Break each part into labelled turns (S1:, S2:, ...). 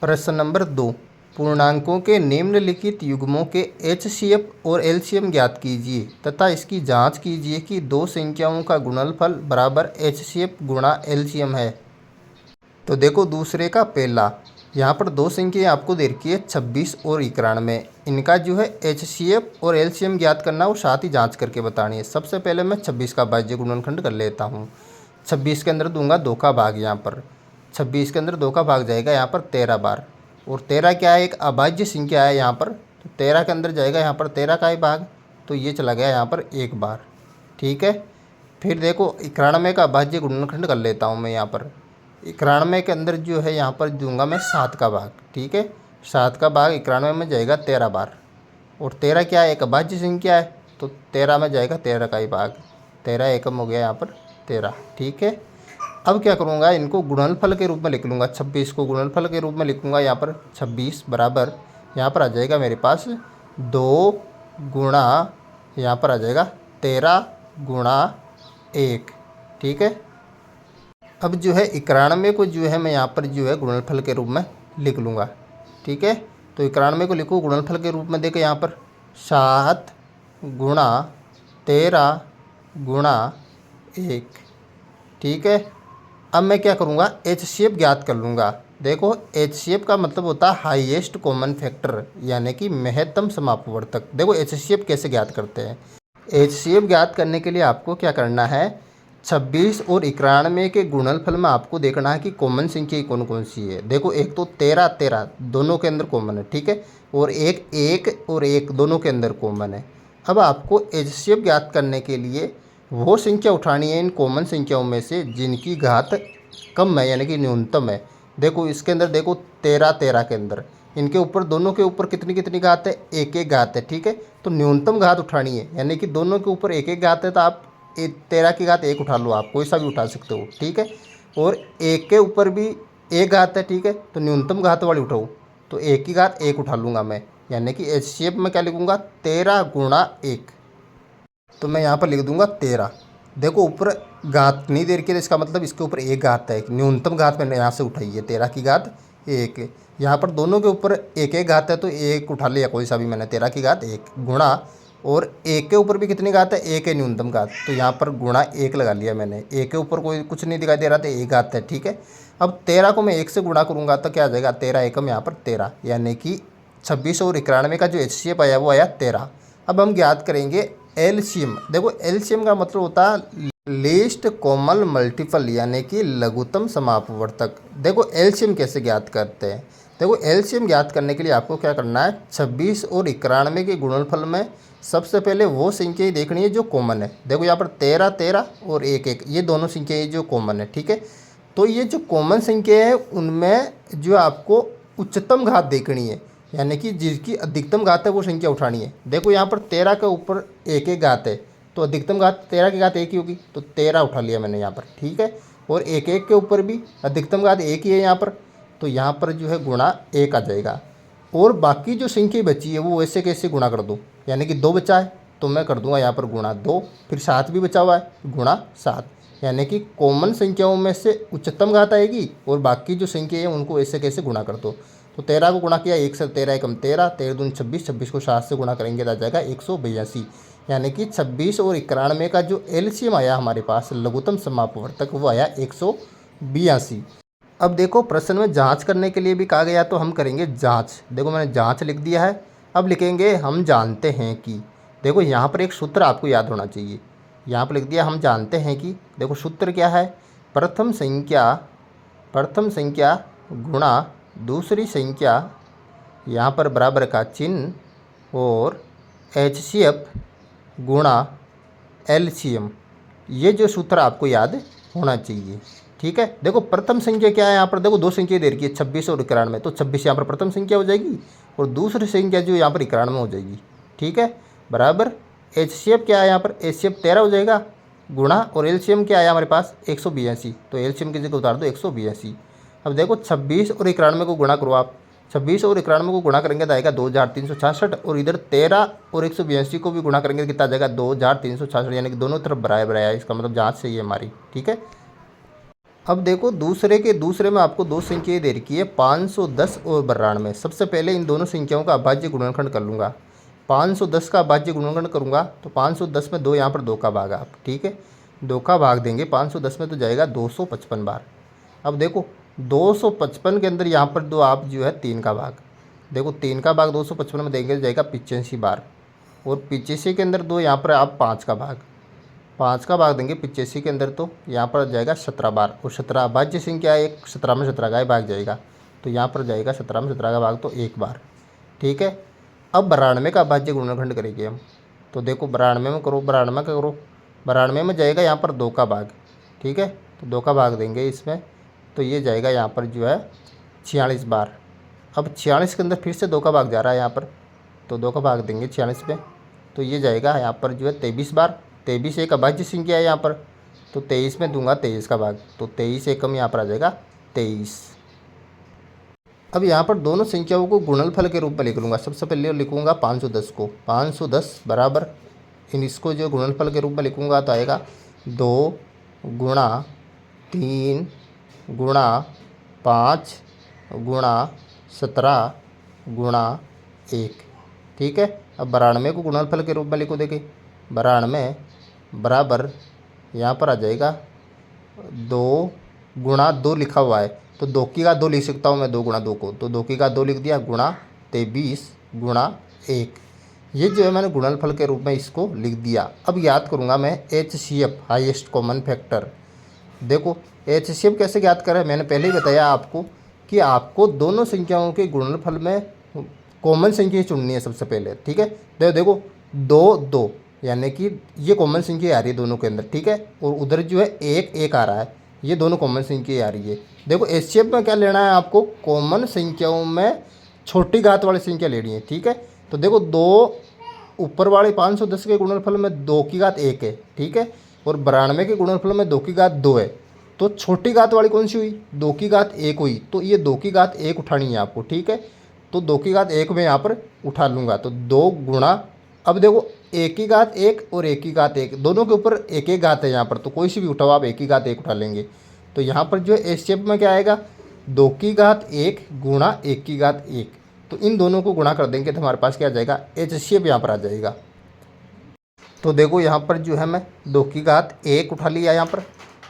S1: प्रश्न नंबर 2, पूर्णांकों के निम्नलिखित युग्मों के एचसीएफ और एलसीएम ज्ञात कीजिए तथा इसकी जांच कीजिए कि दो संख्याओं का गुणनफल बराबर एचसीएफ गुणा एलसीएम है। तो देखो दूसरे का पहला, यहाँ पर दो संख्याएं आपको दे रखी है 26 और 91। इनका जो है एचसीएफ और एलसीएम ज्ञात करना और साथ ही जांच करके बतानी है। सबसे पहले मैं 26 का भाज्य गुणनखंड कर लेता हूँ। 26 के अंदर दूंगा 2 का भाग, यहाँ पर 26 के अंदर 2 का भाग जाएगा यहाँ पर 13 बार, और 13 क्या है, एक अभाज्य संख्या है यहाँ पर, तो 13 के अंदर जाएगा यहाँ पर 13 का ही भाग, तो ये चला गया यहाँ पर एक बार। ठीक है, फिर देखो 91 का अभाज्य गुणनखंड कर लेता हूँ मैं। यहाँ पर 91 के अंदर जो है यहाँ पर दूंगा मैं 7 का भाग। ठीक है, 7 का भाग 91 में जाएगा 13 बार, और 13 क्या है, एक अभाज्य संख्या है, तो 13 में जाएगा 13 का ही भाग। 13 एकम हो गया यहाँ पर 13। ठीक है, अब क्या करूँगा, इनको गुणनफल के रूप में लिख लूँगा। 26 को गुणनफल के रूप में लिखूँगा यहाँ पर 26 बराबर, यहाँ पर आ जाएगा मेरे पास 2 गुणा, यहाँ पर आ जाएगा 13 गुणा 1। ठीक है, अब जो है 91 को जो है मैं यहाँ पर जो है गुणनफल के रूप में लिख लूँगा। ठीक है, तो 91 को लिखूँ गुणनफल के रूप में, देखो यहाँ पर 7 गुणा 13 गुणा 1। ठीक है, अब मैं क्या करूँगा, एचसीएफ ज्ञात कर लूँगा। देखो एचसीएफ का मतलब होता है हाईएस्ट कॉमन फैक्टर, यानी कि महत्तम समापवर्तक। देखो एचसीएफ कैसे ज्ञात करते हैं। एचसीएफ ज्ञात करने के लिए आपको क्या करना है, 26 और 91 के गुणनफल में आपको देखना है कि कॉमन संख्या कौन कौन सी है। देखो एक तो 13 13 दोनों के अंदर कॉमन है। ठीक है, और एक 1 और 1 दोनों के अंदर कॉमन है। अब आपको एचसीएफ ज्ञात करने के लिए वो संख्या उठानी है इन कॉमन संख्याओं में से जिनकी घात कम है, यानी कि न्यूनतम है। देखो इसके अंदर देखो 13 13 के अंदर इनके ऊपर, दोनों के ऊपर कितनी कितनी घात है, एक एक घात है। ठीक है, तो न्यूनतम घात उठानी है, यानी कि दोनों के ऊपर एक एक घात है, तो आप 13 की घात 1 उठा लो, आप कोई सा भी उठा सकते हो। ठीक है, और 1 के ऊपर भी एक घात है। ठीक है, तो न्यूनतम घात वाली उठाओ, तो 1 की घात 1 उठा लूँगा मैं, यानी कि एचसीएफ में क्या लिखूँगा, 13 गुणा 1। तो मैं यहाँ पर लिख दूंगा 13। देखो ऊपर घात नहीं दे रखी है, इसका मतलब इसके ऊपर एक घात है, न्यूनतम घात मैंने यहाँ से उठाई है, 13 की घात 1। यहाँ पर दोनों के ऊपर एक एक घात है, तो 1 उठा लिया कोई सा भी मैंने, 13 की घात 1 गुणा, और 1 के ऊपर भी कितनी घात है, 1 है न्यूनतम घात, तो यहाँ पर गुणा 1 लगा लिया मैंने। 1 के ऊपर कोई कुछ नहीं दिखाई दे रहा था, 1 घात है। ठीक है, अब 13 को मैं 1 से गुणा करूँगा तो क्या आ जाएगा, 13 एकम यहाँ पर 13, यानी कि 26 और 91 का जो एचसीएफ आया वो आया 13। अब हम ज्ञात करेंगे एलसीएम। देखो एलसीएम का मतलब होता है लीस्ट कॉमन मल्टीपल, यानी कि लघुत्तम समापवर्तक। देखो एलसीएम कैसे ज्ञात करते हैं। देखो एलसीएम ज्ञात करने के लिए आपको क्या करना है, 26 और 91 के गुणनफल में सबसे पहले वो संख्याएं देखनी है जो कॉमन है। देखो यहाँ पर 13 13 और 1 1 ये दोनों संख्याएं जो कॉमन है। ठीक है, तो ये जो कॉमन संख्या है उनमें जो आपको उच्चतम घात देखनी है, यानी कि जिसकी अधिकतम घात है वो संख्या उठानी है। देखो यहाँ पर 13 के ऊपर एक एक घात है, तो अधिकतम घात 13 की घात 1 ही होगी, तो 13 उठा लिया मैंने यहाँ पर। ठीक है, और 1 1 के ऊपर भी अधिकतम घात 1 ही है यहाँ पर, तो यहाँ पर जो है गुणा 1 आ जाएगा। और बाकी जो संख्या बची है वो वैसे कैसे गुणा कर दो, यानी कि 2 बचा है तो मैं कर दूंगा यहाँ पर गुणा 2, फिर 7 भी बचा हुआ है गुणा 7, यानी कि कॉमन संख्याओं में से उच्चतम घात आएगी और बाकी जो संख्या है उनको ऐसे कैसे गुणा कर दो। तो 13 को गुणा किया 1 से, 13 एकम 13, 13 दूनी 26, 26 को 7 से गुणा करेंगे तो आ जाएगा 182, यानी कि 26 और 91 का जो एलसीएम आया हमारे पास लघुत्तम समापवर्तक वो आया 182। अब देखो प्रश्न में जांच करने के लिए भी कहा गया, तो हम करेंगे जांच। देखो मैंने जांच लिख दिया है, अब लिखेंगे हम जानते हैं कि। देखो यहाँ पर एक सूत्र आपको याद होना चाहिए, यहाँ पर लिख दिया हम जानते हैं कि। देखो सूत्र क्या है, प्रथम संख्या गुणा दूसरी संख्या, यहाँ पर बराबर का चिन्ह, और एचसीएफ गुणा एलसीएम, ये जो सूत्र आपको याद होना चाहिए। ठीक है, देखो प्रथम संख्या क्या है, यहाँ पर देखो दो संख्या दे रखी है 26 और 91, तो 26 यहाँ पर प्रथम संख्या हो जाएगी और दूसरी संख्या जो यहाँ पर 91 हो जाएगी। ठीक है, बराबर एचसीएफ क्या है, यहाँ पर एचसीएफ 13 हो जाएगा गुणा, और एलसीएम क्या है हमारे पास 182, तो एलसीएम की जगह उतार दो 182। अब देखो 26 और 91 को गुणा करो आप, 26 और 91 को गुणा करेंगे तो आएगा 2366, और इधर 13 और 182 को भी गुणा करेंगे तो कितना आ जाएगा 2366, यानी कि दोनों तरफ बराबर है। इसका मतलब जांच सही है हमारी। ठीक है, अब देखो दूसरे में आपको दो संख्याएं दे रखी है 510 और 92। सबसे पहले इन दोनों संख्याओं का अभाज्य गुणनखंड कर लूँगा। 510 का अभाज्य गुणनखंड करूँगा तो 510 में दो यहाँ पर दो का भाग आप, ठीक है, दो का भाग देंगे 510 में तो जाएगा 255 बार। अब देखो 255 के अंदर यहाँ पर दो आप जो है 3 का भाग, देखो 3 का भाग 255 में देंगे तो जाएगा 85 बार। और 85 के अंदर दो यहाँ पर आप 5 का भाग, 5 का भाग देंगे 85 के अंदर तो यहाँ पर जाएगा 17 बार। और 17 अभाज्य संख्या है एक, 17 में 17 का ही भाग जाएगा तो यहाँ पर जाएगा 17 में 17 का भाग तो 1 बार, ठीक है। अब 92 का अभाज्य गुणनखंड करेंगे हम, तो देखो 92 में करो, 92 का करो, 92 में जाएगा यहाँ पर 2 का भाग, ठीक है, तो 2 का भाग देंगे इसमें तो ये जाएगा यहाँ पर जो है 46 बार। अब 46 के अंदर फिर से 2 का भाग जा रहा है यहाँ पर, तो 2 का भाग देंगे 46 में तो ये जाएगा यहाँ पर जो है 23 बार। 23 एक अभाज्य संख्या है यहाँ पर, तो 23 में दूंगा 23 का भाग, तो 23 एकम यहाँ पर आ जाएगा 23। अब यहाँ पर दोनों संख्याओं को गुणनफल के रूप में लिख लूँगा। सबसे पहले लिखूँगा 510 को, 510 बराबर इसको जो गुणनफल के रूप में लिखूँगा तो आएगा 2 गुणा 3 गुणा 5 गुणा 17 गुणा 1, ठीक है। अब 92 को गुणनफल के रूप में लिखो, देखिए 92 बराबर यहाँ पर आ जाएगा 2 गुणा 2 लिखा हुआ है तो 2 की घात 2 लिख सकता हूँ मैं, 2 गुणा 2 को, तो 2 की घात 2 लिख दिया गुणा 23 गुणा 1। ये जो है मैंने गुणनफल के रूप में इसको लिख दिया। अब याद करूँगा मैं HCF हाईएस्ट कॉमन फैक्टर। देखो HCF कैसे ज्ञात करें, मैंने पहले ही बताया आपको कि आपको दोनों संख्याओं के गुणनफल में कॉमन संख्या चुननी है सबसे पहले, ठीक है। देखो 2 2 यानी कि ये कॉमन संख्या आ रही है दोनों के अंदर, ठीक है, और उधर जो है 1 1 आ रहा है, ये दोनों कॉमन संख्या आ रही है। देखो HCF में क्या लेना है आपको, कॉमन संख्याओं में छोटी घात वाली संख्या लेनी है, ठीक है। तो देखो 2 ऊपर वाले 510 के गुणनफल में 2 की घात 1 है, ठीक है, और 92 के गुणनफल में 2 की घात 2 है, तो छोटी घात वाली कौन सी हुई, 2 की घात 1 हुई, तो ये 2 की घात 1 उठानी है आपको, ठीक है। तो 2 की घात 1 में यहाँ पर उठा लूँगा तो 2 गुणा, अब देखो 1 की घात 1 और 1 की घात 1 दोनों के ऊपर 1 1 घात है यहाँ पर, तो कोई सी भी उठाओ आप 1 की घात 1 उठा लेंगे। तो यहाँ पर जो है HCF में क्या आएगा 2 की घात 1 गुणा 1 की घात 1, तो इन दोनों को गुणा कर देंगे तो हमारे पास क्या आ जाएगा HCF यहाँ पर आ जाएगा। तो देखो यहाँ पर जो है मैं 2 की घात 1 उठा लिया यहाँ पर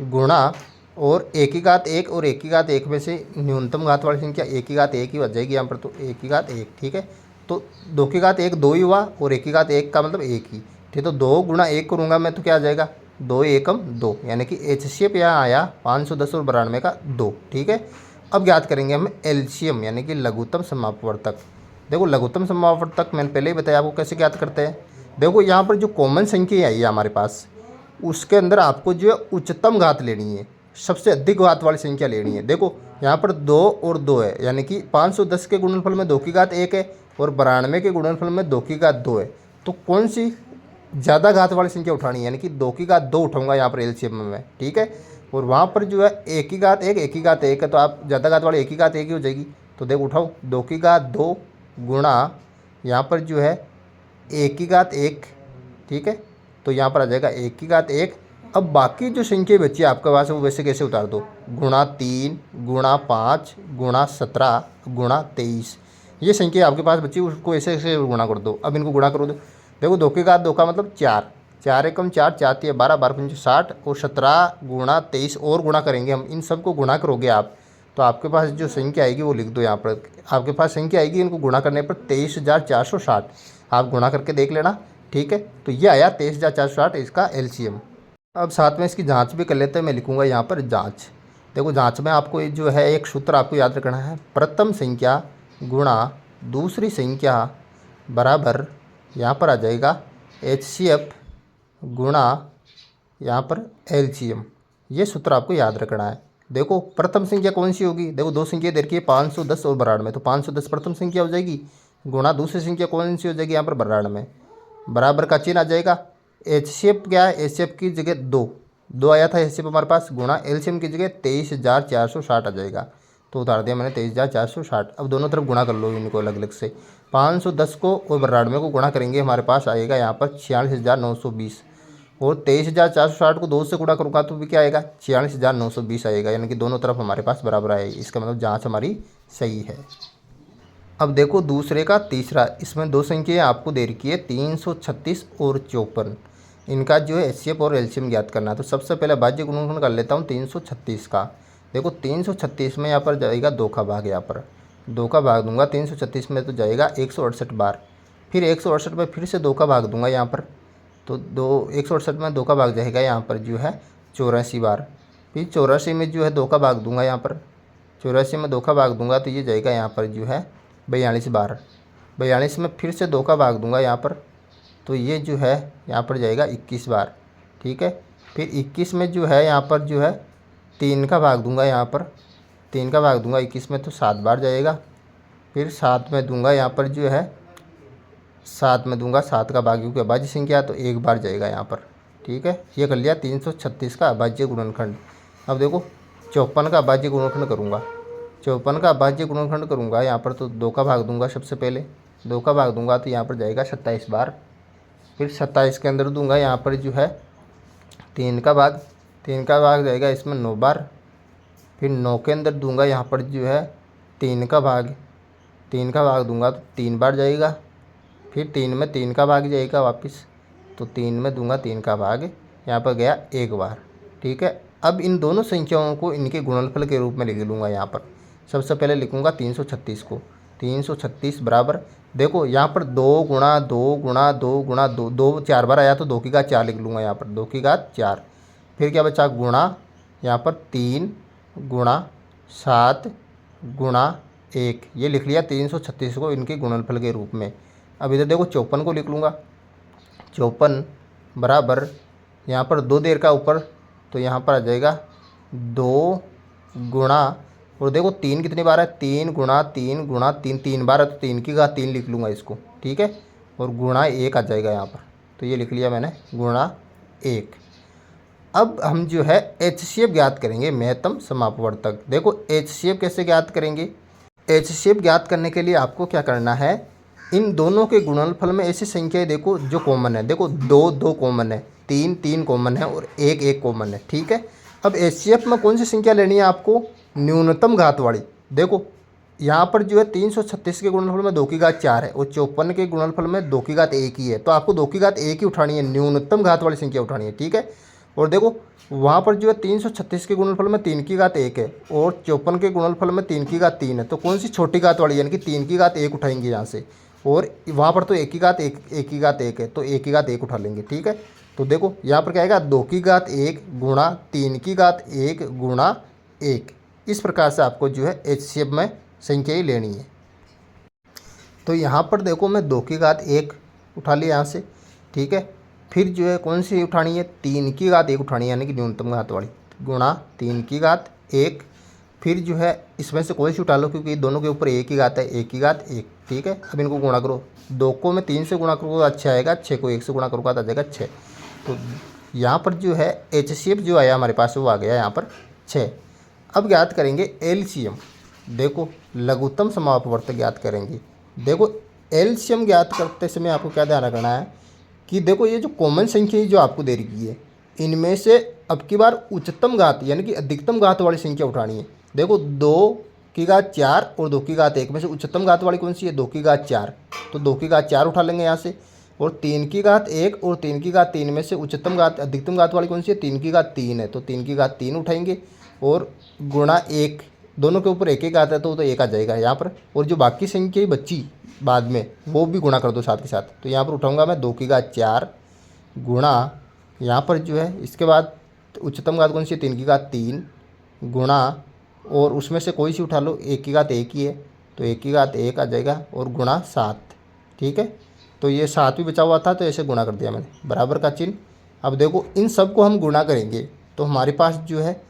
S1: गुणा, और 1 की घात 1 और 1 की घात 1 में से न्यूनतम घात वाली संख्या 1 की घात 1 ही बच जाएगी यहाँ पर, तो 1 की घात 1, ठीक है। तो 2 की घात 1 2 ही हुआ और 1 की घात 1 का मतलब 1 ही, ठीक है। तो 2 गुणा 1 करूँगा मैं तो क्या आ जाएगा 2 एकम 2, यानी कि HCF यहाँ आया 510 और 92 का 2, ठीक है। अब ज्ञात करेंगे हम LCM यानी कि लघुत्तम समापवर्तक। देखो लघुत्तम समापवर्तक मैंने पहले ही बताया आपको कैसे ज्ञात करते हैं। देखो यहाँ पर जो कॉमन संख्या आई है हमारे पास, उसके अंदर आपको जो है उच्चतम घात लेनी है, सबसे अधिक घात वाली संख्या लेनी है। देखो यहाँ पर 2 और 2 है, यानी कि 510 के गुणनफल में 2 की घात 1 है और 92 के गुणनफल में 2 की घात 2 है, तो कौन सी ज़्यादा घात वाली संख्या उठानी है, यानी कि 2 की घात 2 उठाऊंगा यहाँ पर LCM में, ठीक है। और वहाँ पर जो है 1 की घात 1 1 की घात 1 है, तो आप ज़्यादा घात वाले 1 की घात 1 ही हो जाएगी। तो देखो उठाओ 2 की घात 2 गुणा यहाँ पर जो है 1 की घात 1, ठीक है, तो यहाँ पर आ जाएगा 1 की घात 1। अब बाकी जो संख्या बची आपके पास वो वैसे कैसे उतार दो, गुणा 3 गुणा 5 गुणा 17 गुणा 23, ये संख्या आपके पास बची उसको ऐसे ऐसे गुणा कर दो। अब इनको गुणा करो, देखो 2 की घात 2 का मतलब 4, 4 एकम 4 4 3 12 12 5 60 और 17 गुणा 23 और गुणा करेंगे हम, इन सब को गुणा करोगे आप तो आपके पास जो संख्या आएगी वो लिख दो यहाँ पर। आपके पास संख्या आएगी इनको गुणा करने पर 23,460, आप गुणा करके देख लेना, ठीक है। तो ये आया 23,460 इसका LCM। अब साथ में इसकी जांच भी कर लेते हैं, मैं लिखूंगा यहाँ पर जांच। देखो जांच में आपको जो है एक सूत्र आपको याद रखना है, प्रथम संख्या गुणा दूसरी संख्या बराबर यहाँ पर आ जाएगा HCF गुणा यहाँ पर LCM, ये सूत्र आपको याद रखना है। देखो प्रथम संख्या कौन सी होगी, देखो दो संख्या दे रखी है 510 और 92, तो 510 प्रथम संख्या हो जाएगी गुणा दूसरी संख्या कौन सी हो जाएगी यहाँ पर 92, बराबर का चिन्ह आ जाएगा। HCF क्या है, HCF की जगह 2 आया था HCF हमारे पास, गुणा LCM की जगह 23,460 आ जाएगा, तो उतार दिया मैंने 23,460। अब दोनों तरफ गुणा कर लो इनको अलग अलग से, 510 को और 92 को गुणा करेंगे हमारे पास आएगा यहाँ पर 46,920, और 23,460 को 2 से गुणा करूँगा तो भी क्या आएगा, 46,920 आएगा, यानी कि दोनों तरफ हमारे पास बराबर आएगी। इसका मतलब जाँच हमारी सही है। अब देखो दूसरे का तीसरा, इसमें दो संख्या आपको दे रखी है 336 और 54। इनका जो है एचसीएफ और एलसीएम ज्ञात करना है। तो सबसे पहले भाज्य गुणनखंड कर लेता हूँ 336 का। देखो 336 में यहाँ पर जाएगा 2 का भाग, यहाँ पर 2 का भाग दूंगा 336 में तो जाएगा 168 बार। फिर 168 में फिर से 2 का भाग दूंगा यहाँ पर, तो 168 में 2 का भाग जाएगा यहाँ पर जो है 84 बार। फिर 84 में जो है 2 का भाग दूंगा यहाँ पर, 84 में 2 का भाग दूंगा तो ये जाएगा यहाँ पर जो है 42 बार। 42 में फिर से 2 का भाग दूंगा यहाँ पर, तो ये जो है यहाँ पर जाएगा 21 बार। ठीक है। फिर 21 में जो है यहाँ पर जो है 3 का भाग दूंगा यहाँ पर, 3 का भाग दूंगा 21 में तो 7 बार जाएगा। फिर 7 में दूंगा यहाँ पर जो है 7 में दूंगा 7 का भाग, क्योंकि अभाज्य संख्या है तो 1 बार जाएगा यहाँ पर। ठीक है, ये कर लिया 336 का अभाज्य गुणनखंड। अब देखो 54 का अभाज्य गुणनखंड करूँगा, 54 का अभाज्य गुणनखंड करूँगा यहाँ पर तो 2 का भाग दूंगा, सबसे पहले 2 का भाग दूंगा तो यहाँ पर जाएगा 27 बार। फिर 27 के अंदर दूंगा यहाँ पर जो है 3 का भाग, 3 का भाग जाएगा इसमें 9 बार। फिर 9 के अंदर दूंगा यहाँ पर जो है 3 का भाग, 3 का भाग दूंगा तो 3 बार जाएगा। फिर 3 में 3 का भाग जाएगा वापस, तो 3 में दूंगा 3 का भाग, यहाँ पर गया 1 बार। ठीक है। अब इन दोनों संख्याओं को इनके गुणनफल के रूप में लिख लूँगा। यहाँ पर सबसे पहले लिखूँगा 336 को, 336 बराबर, देखो यहाँ पर 2 गुणा 2 गुणा 2 गुणा 2, 2 4 बार आया तो 2 की घात 4 लिख लूँगा यहाँ पर, 2 की घात 4। फिर क्या बचा, गुणा यहाँ पर 3 गुणा 7 गुणा 1, ये लिख लिया 336 को इनके गुणनफल के रूप में। अब इधर देखो 54 को लिख लूँगा, 54 बराबर यहाँ पर 2 देर का ऊपर, तो यहाँ पर आ जाएगा 2 गुणा, और देखो 3 कितनी बार है, 3 गुणा 3 गुणा 3, 3 बार है तो 3 की घात 3 लिख लूँगा इसको। ठीक है, और गुणा 1 आ जाएगा यहाँ पर, तो ये लिख लिया मैंने गुणा 1। अब हम जो है एचसीएफ ज्ञात करेंगे, महत्तम समापवर्तक। देखो एचसीएफ कैसे ज्ञात करेंगे, एचसीएफ ज्ञात करने के लिए आपको क्या करना है, इन दोनों के गुणनफल में ऐसी संख्याएं देखो जो कॉमन है। देखो 2 2 कॉमन है, 3 3 कॉमन है और 1 1 कॉमन है। ठीक है। अब एचसीएफ में कौन सी संख्या लेनी है आपको, न्यूनतम घात वाली। देखो यहाँ पर जो है 336 के गुणनफल में 2 की घात 4 है और 54 के गुणनफल में 2 की घात 1 ही है, तो आपको 2 की घात 1 ही उठानी है, न्यूनतम घात वाली संख्या उठानी है। ठीक है। और देखो वहाँ पर जो है 336 के गुणनफल में 3 की घात 1 है और 54 के गुणनफल में 3 की घात 3 है, तो कौन सी छोटी घात वाली, यानी कि 3 की घात 1 उठाएंगे यहाँ से, और वहाँ पर तो 1 की घात 1 की घात 1 है, तो 1 की घात 1 उठा लेंगे। ठीक है। तो देखो यहाँ पर क्या आएगा, 2 की घात 1 गुणा 3 की घात 1 गुणा 1। इस प्रकार से आपको जो है एचसीएफ में संख्याएं लेनी है। तो यहाँ पर देखो मैं 2 की घात 1 उठा लिया यहाँ से। ठीक है। फिर जो है कौन सी उठानी है, 3 की घात 1 उठानी है, यानी कि न्यूनतम घात वाली, गुणा 3 की घात 1। फिर जो है इसमें से कोई सी उठा लो, क्योंकि दोनों के ऊपर 1 की घात है, 1 की घात 1। ठीक है। अब इनको गुणा करो, 2 को मैं 3 से गुणा करूँगा तो 6 आएगा, 6 को 1 से गुणा करूँगा तो आ जाएगा 6। तो यहाँ पर जो है एचसीएफ जो आया हमारे पास वो आ गया यहाँ पर 6। अब ज्ञात करेंगे एलसीएम। देखो लघुत्तम समापवर्तक ज्ञात करेंगे। देखो एलसीएम ज्ञात करते समय आपको क्या ध्यान रखना है कि देखो ये जो कॉमन संख्या जो आपको दे रखी है, इनमें से अब की बार उच्चतम घात यानी कि अधिकतम घात वाली संख्या उठानी है। देखो 2 की घात 4 और 2 की घात 1 में से उच्चतम घात वाली कौन सी है, 2 की घात 4, तो 2 की घात 4 उठा लेंगे यहाँ से। और 3 की घात 1 और 3 की घात 3 में से उच्चतम घात अधिकतम घात वाली कौन सी है, 3 की घात 3 है, तो 3 की घात 3 उठाएंगे और गुणा 1, दोनों के ऊपर 1 1 आता है तो 1 आ जाएगा यहाँ पर। और जो बाकी संख्या बची बाद में वो भी गुणा कर दो साथ के साथ, तो यहाँ पर उठाऊंगा मैं 2 की घात 4 गुणा, यहाँ पर जो है इसके बाद उच्चतम घात कौन सी है, 3 की घात 3 गुणा, और उसमें से कोई सी उठा लो, 1 की घात 1 ही है, तो 1 की घात 1 आ जाएगा और गुणा 7। ठीक है। तो ये 7 भी बचा हुआ था तो ऐसे गुणा कर दिया मैंने, बराबर का चिन्ह। अब देखो इन सब को हम गुणा करेंगे तो हमारे पास जो है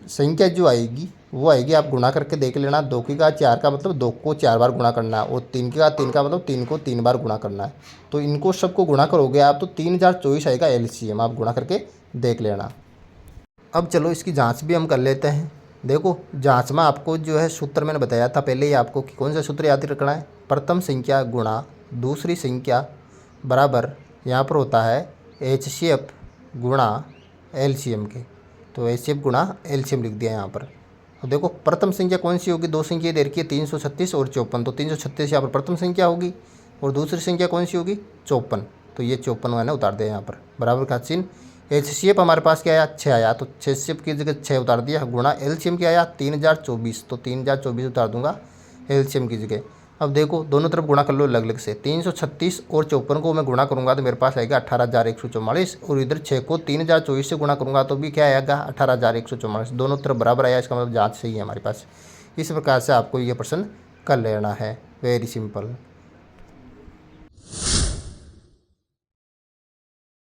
S1: संख्या जो आएगी वो आएगी, आप गुणा करके देख लेना। 2 की घात 4 का मतलब 2 को 4 बार गुणा करना है, और 3 की घात 3 का मतलब 3 को 3 बार गुणा करना है। तो इनको सबको गुणा करोगे आप तो 3024 आएगा एलसीएम, आप गुणा करके देख लेना। अब चलो इसकी जांच भी हम कर लेते हैं। देखो जांच में आपको जो है सूत्र मैंने बताया था पहले ही आपको कि कौन सा सूत्र याद रखना है, प्रथम संख्या गुणा दूसरी संख्या बराबर यहाँ पर होता है एचसीएफ गुणा एलसीएम के, तो एचसीएफ गुणा एलसीएम लिख दिया यहाँ पर। तो देखो प्रथम संख्या कौन सी होगी, दो संख्या दे रखी है 336 और 54, तो 336 यहाँ पर प्रथम संख्या होगी और दूसरी संख्या कौन सी होगी 54, तो ये 54 मैंने उतार दिया यहाँ पर, बराबर का चिन्ह। एचसीएफ हमारे पास क्या आया 6 आया, तो 6 की जगह 6 उतार दिया, गुणा एलसीएम क्या आया 3024, तो 3024 उतार दूंगा एलसीएम की जगह। अब देखो दोनों तरफ गुणा कर लो अलग अलग से, 336 और 54 को मैं गुणा करूंगा तो मेरे पास आएगा 18,144, और इधर 6 को 3024 से गुणा करूंगा तो भी क्या आएगा 18,144, दोनों तरफ बराबर आया, इसका मतलब जाँच सही है हमारे पास। इस प्रकार से आपको ये प्रश्न कर लेना है, वेरी सिंपल।